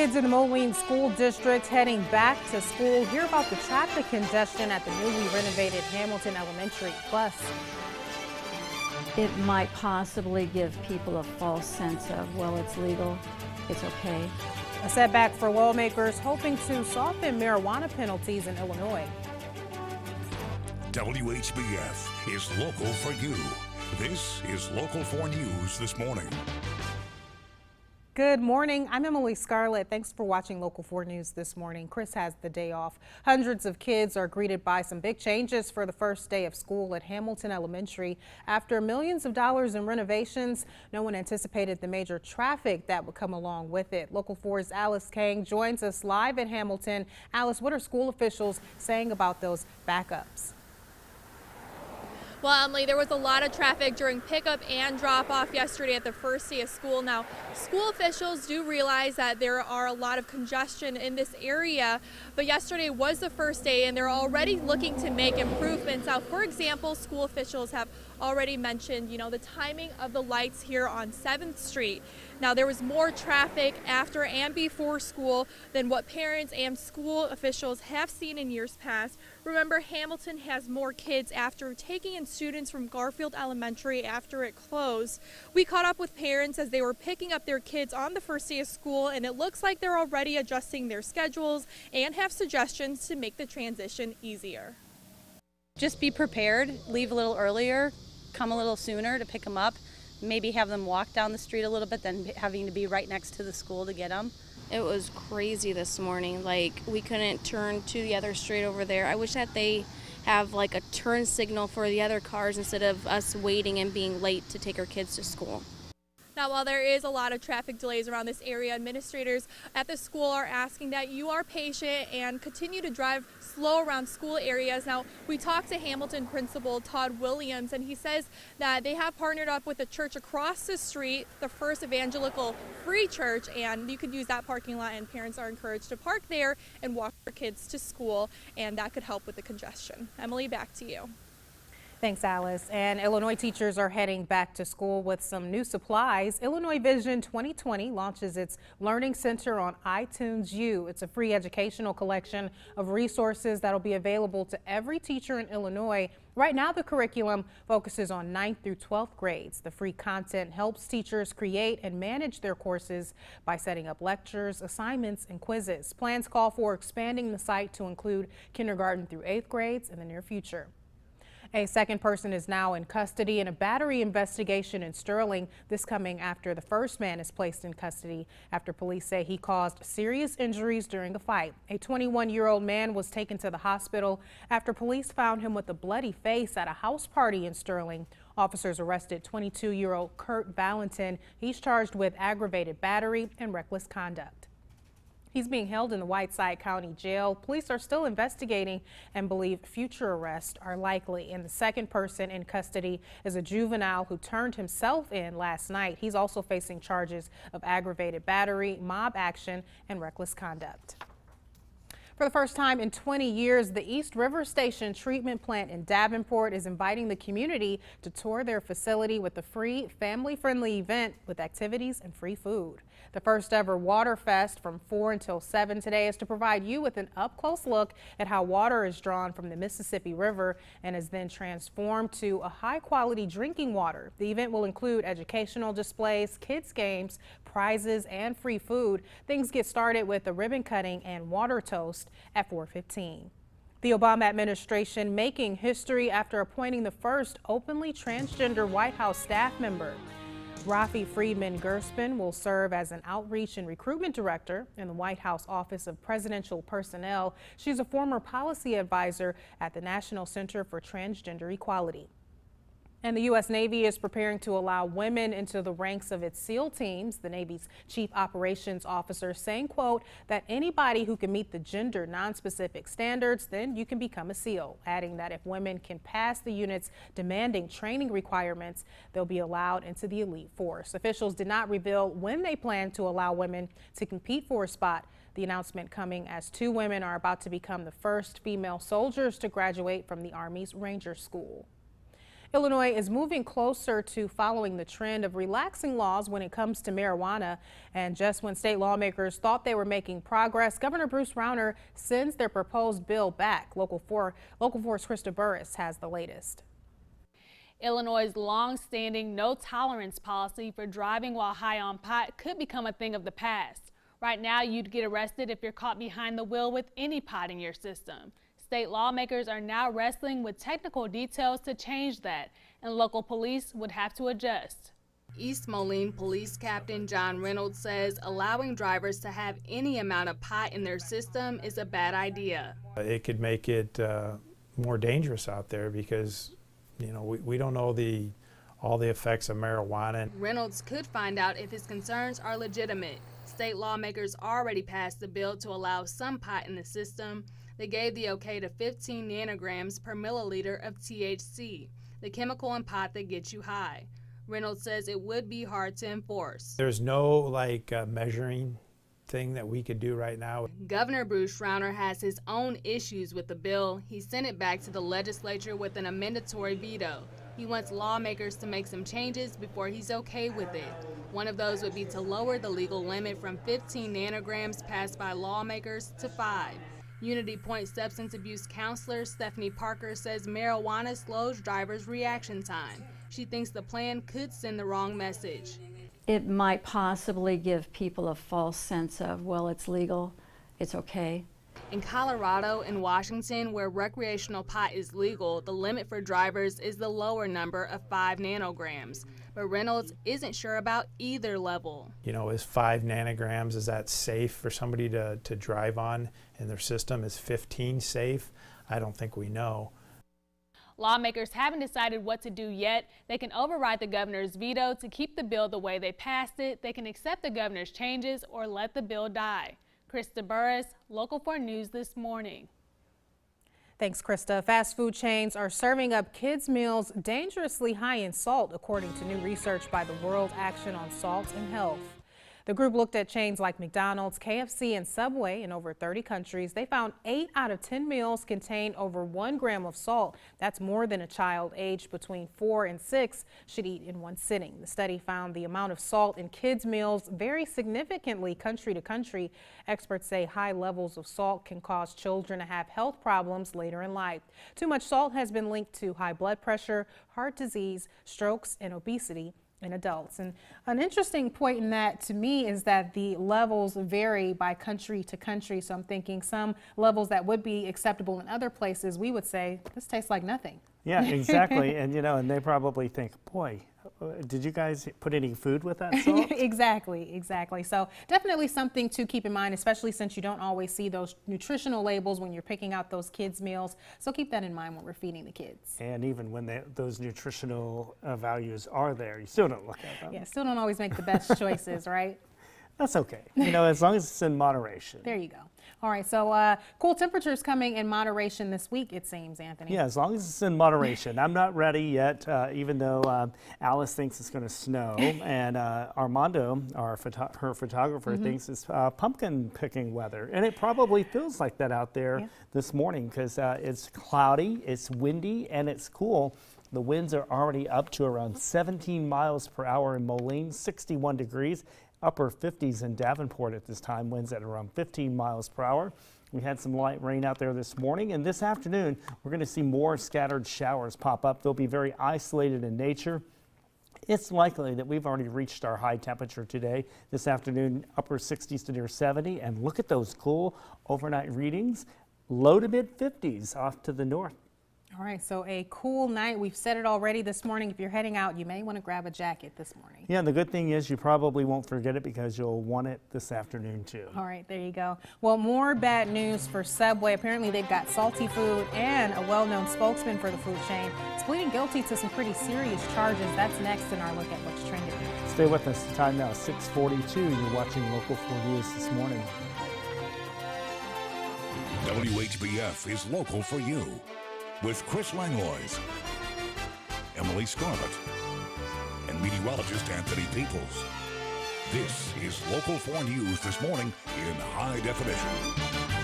Kids in the Moline School District heading back to school. Hear about the traffic congestion at the newly renovated Hamilton Elementary. Plus, it might possibly give people a false sense of, well, it's legal, it's okay. A setback for lawmakers hoping to soften marijuana penalties in Illinois. WHBF is local for you. This is Local 4 News this morning. Good morning. I'm Emily Scarlett. Thanks for watching Local 4 News this morning. Chris has the day off. Hundreds of kids are greeted by some big changes for the first day of school at Hamilton Elementary. After millions of dollars in renovations, no one anticipated the major traffic that would come along with it. Local 4's Alice Kang joins us live at Hamilton. Alice, what are school officials saying about those backups? Well, Emily, there was a lot of traffic during pickup and drop-off yesterday at the first day of school. Now, school officials do realize that there are a lot of congestion in this area, but yesterday was the first day and they're already looking to make improvements. Now, for example, school officials have already mentioned, the timing of the lights here on 7th Street. Now, there was more traffic after and before school than what parents and school officials have seen in years past. Remember, Hamilton has more kids after taking in students from Garfield Elementary after it closed. We caught up with parents as they were picking up their kids on the first day of school, and it looks like they're already adjusting their schedules and have suggestions to make the transition easier. Just be prepared, leave a little earlier, come a little sooner to pick them up, maybe have them walk down the street a little bit than having to be right next to the school to get them. It was crazy this morning. Like, we couldn't turn to the other street over there. I wish that they have like a turn signal for the other cars instead of us waiting and being late to take our kids to school. Now, while there is a lot of traffic delays around this area, administrators at the school are asking that you are patient and continue to drive slow around school areas. Now, we talked to Hamilton Principal Todd Williams, and he says that they have partnered up with a church across the street, the First Evangelical Free Church, and you could use that parking lot, and parents are encouraged to park there and walk their kids to school, and that could help with the congestion. Emily, back to you. Thanks, Alice. And Illinois teachers are heading back to school with some new supplies. Illinois Vision 2020 launches its Learning Center on iTunes U. It's a free educational collection of resources that'll be available to every teacher in Illinois. Right now, the curriculum focuses on 9th through 12th grades. The free content helps teachers create and manage their courses by setting up lectures, assignments, and quizzes. Plans call for expanding the site to include kindergarten through 8th grades in the near future. A second person is now in custody in a battery investigation in Sterling. This coming after the first man is placed in custody after police say he caused serious injuries during a fight. A 21-year-old man was taken to the hospital after police found him with a bloody face at a house party in Sterling. Officers arrested 22-year-old Kurt Valentin. He's charged with aggravated battery and reckless conduct. He's being held in the Whiteside County Jail. Police are still investigating and believe future arrests are likely. And the second person in custody is a juvenile who turned himself in last night. He's also facing charges of aggravated battery, mob action, and reckless conduct. For the first time in 20 years, the East River Station treatment plant in Davenport is inviting the community to tour their facility with a free, family-friendly event with activities and free food. The first ever Water Fest from 4 until 7 today is to provide you with an up-close look at how water is drawn from the Mississippi River and is then transformed to a high-quality drinking water. The event will include educational displays, kids games, prizes, and free food. Things get started with a ribbon cutting and water toast at 4:15. The Obama administration making history after appointing the first openly transgender White House staff member. Rafi Friedman Gerspin will serve as an outreach and recruitment director in the White House Office of Presidential Personnel. She's a former policy advisor at the National Center for Transgender Equality. And the U.S. Navy is preparing to allow women into the ranks of its SEAL teams. The Navy's chief operations officer saying, quote, that anybody who can meet the gender non-specific standards, then you can become a SEAL. Adding that if women can pass the unit's demanding training requirements, they'll be allowed into the elite force. Officials did not reveal when they plan to allow women to compete for a spot. The announcement coming as 2 women are about to become the first female soldiers to graduate from the Army's Ranger School. Illinois is moving closer to following the trend of relaxing laws when it comes to marijuana. And just when state lawmakers thought they were making progress, Governor Bruce Rauner sends their proposed bill back. Local 4's Krista Burris has the latest. Illinois' long-standing no-tolerance policy for driving while high on pot could become a thing of the past. Right now, you'd get arrested if you're caught behind the wheel with any pot in your system. State lawmakers are now wrestling with technical details to change that, and local police would have to adjust. East Moline Police Captain John Reynolds says allowing drivers to have any amount of pot in their system is a bad idea. It could make it more dangerous out there because, you know, we don't know all the effects of marijuana. Reynolds could find out if his concerns are legitimate. State lawmakers already passed a bill to allow some pot in the system. They gave the okay to 15 nanograms per milliliter of THC, the chemical in pot that gets you high. Reynolds says it would be hard to enforce. There's no measuring thing that we could do right now. Governor Bruce Rauner has his own issues with the bill. He sent it back to the legislature with an amendatory veto. He wants lawmakers to make some changes before he's okay with it. One of those would be to lower the legal limit from 15 nanograms passed by lawmakers to 5. Unity Point substance abuse counselor Stephanie Parker says marijuana slows drivers' reaction time. She thinks the plan could send the wrong message. It might possibly give people a false sense of, well, it's legal, it's okay. In Colorado and Washington, where recreational pot is legal, the limit for drivers is the lower number of 5 nanograms. But Reynolds isn't sure about either level. You know, is 5 nanograms, is that safe for somebody to drive on in their system? Is 15 safe? I don't think we know. Lawmakers haven't decided what to do yet. They can override the governor's veto to keep the bill the way they passed it. They can accept the governor's changes or let the bill die. Krista Burris, Local 4 News this morning. Thanks, Krista. Fast food chains are serving up kids' meals dangerously high in salt, according to new research by the World Action on Salt and Health. The group looked at chains like McDonald's, KFC, and Subway in over 30 countries. They found 8 out of 10 meals contain over 1 gram of salt. That's more than a child aged between 4 and 6 should eat in one sitting. The study found the amount of salt in kids' meals vary significantly country to country. Experts say high levels of salt can cause children to have health problems later in life. Too much salt has been linked to high blood pressure, heart disease, strokes, and obesity in adults. And an interesting point in that to me is that the levels vary by country to country. So I'm thinking some levels that would be acceptable in other places, we would say, this tastes like nothing. Yeah, exactly. And you know, and they probably think, boy, did you guys put any food with that salt? Exactly. So definitely something to keep in mind, especially since you don't always see those nutritional labels when you're picking out those kids' meals. So keep that in mind when we're feeding the kids. And even when those nutritional values are there, you still don't look at them. Yeah, still don't always make the best choices, right? That's okay. You know, as long as it's in moderation. There you go. All right, so cool temperatures coming in moderation this week, it seems, Anthony. Yeah, as long as it's in moderation. I'm not ready yet, even though Alice thinks it's going to snow, and Armando, her photographer, thinks it's pumpkin picking weather. And it probably feels like that out there this morning because it's cloudy, it's windy, and it's cool. The winds are already up to around 17 miles per hour in Moline, 61 degrees. Upper 50s in Davenport at this time, winds at around 15 miles per hour. We had some light rain out there this morning, and this afternoon we're going to see more scattered showers pop up. They'll be very isolated in nature. It's likely that we've already reached our high temperature today. This afternoon, upper 60s to near 70, and look at those cool overnight readings. Low to mid 50s off to the north. All right, so a cool night. We've said it already this morning. If you're heading out, you may want to grab a jacket this morning. Yeah, and the good thing is you probably won't forget it because you'll want it this afternoon too. All right, there you go. Well, more bad news for Subway. Apparently they've got salty food, and a well-known spokesman for the food chain is pleading guilty to some pretty serious charges. That's next in our look at what's trending. Stay with us. The time now 6:42. You're watching Local 4 News this morning. WHBF is local for you. With Chris Langlois, Emily Scarlett, and meteorologist Anthony Peoples. This is Local 4 News this morning in high definition.